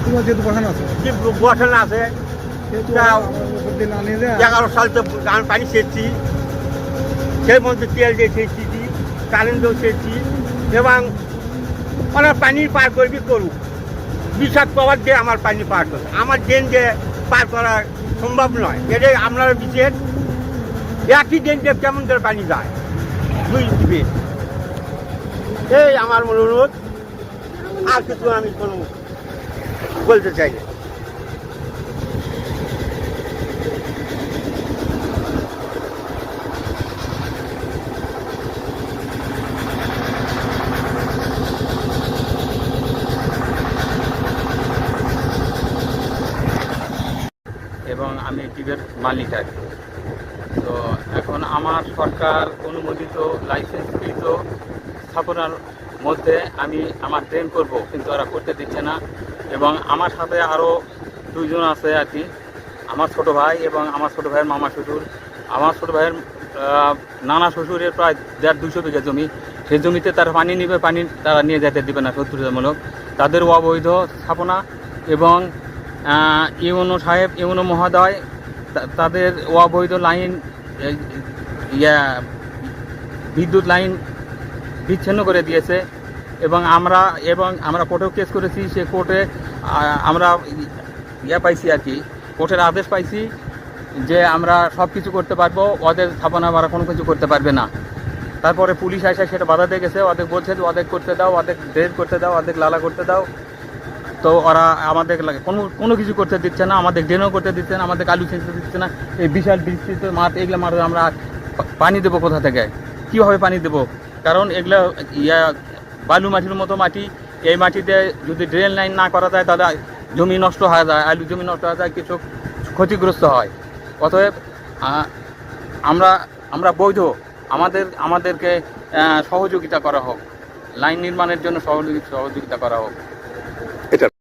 তোমার যেহেতু বসানো আছে কি বসানো আছে, সেহেতু তাও দিন আনিয়ে দেয় 11 সালতে আমি পানি সেচছি, সেই মধ্যে তেল দিয়ে সেচছি, কারেন্টও সেচছি, এবং ওনার পানি পার করবি করুক, বিষাক্ত আবার দিয়ে আমার পানি পার করছে, আমার ড্রেন যে পার করা সম্ভব নয়, এটা আপনারা বিশেষ একই ড্রেন দিয়ে কেমন করে পানি যায় বুঝবে, এই আমার অনুরোধ, আর কিছু আমি কোনো বলতে চাই না। এবং আমি টিভির মালিক আর কি। তো এখন আমার সরকার অনুমোদিত লাইসেন্সকৃত স্থাপনার মধ্যে আমি আমার ড্রেন করব, কিন্তু ওরা করতে দিচ্ছে না। এবং আমার সাথে আরও 2 জন আছে আর কি, আমার ছোট ভাই এবং আমার ছোট ভাইয়ের মামা শ্বশুর। আমার ছোট ভাইয়ের নানা শ্বশুরের প্রায় 150-200 বিঘা জমি, সেই জমিতে তারা পানি নিবে, পানি তারা নিয়ে যেতে দেবে না শত্রুতামূলক, তাদের অবৈধ স্থাপনা। এবং ইউনো সাহেব, ইউনো মহোদয় তাদের অবৈধ লাইন, বিদ্যুৎ লাইন বিচ্ছিন্ন করে দিয়েছে। এবং আমরা কোর্টেও কেস করেছি, সে কোর্টে আমরা পাইছি আর কি, কোর্টের আদেশ পাইছি যে আমরা সব কিছু করতে পারবো, ওদের স্থাপনা আমরা কোনো কিছু করতে পারবে না। তারপরে পুলিশ এসে সেটা বাধা দিয়ে গেছে, ওদের বলছে ওদের করতে দাও, ওদের ড্রেন করতে দাও, ওদের লালা করতে দাও। তো ওরা আমাদের কোনো কিছু করতে দিচ্ছে না, আমাদের ড্রেনও করতে দিচ্ছে না, আমাদের আলু ছিঁচতে দিচ্ছে না। এই বিশাল বিস্তৃত মাঠ, এগুলো মাঠে আমরা পানি দেবো কোথা থেকে, কীভাবে পানি দেবো? কারণ এগুলো বালু মাটির মতো মাটি, এই মাটিতে যদি ড্রেন লাইন না করা যায় তাহলে জমি নষ্ট হয়ে যায়, আলু জমি নষ্ট হয়ে যায়, কিছু ক্ষতিগ্রস্ত হয়। অতএব আমরা বৈধ, আমাদেরকে সহযোগিতা করা হোক, লাইন নির্মাণের জন্য সহযোগিতা করা হোক।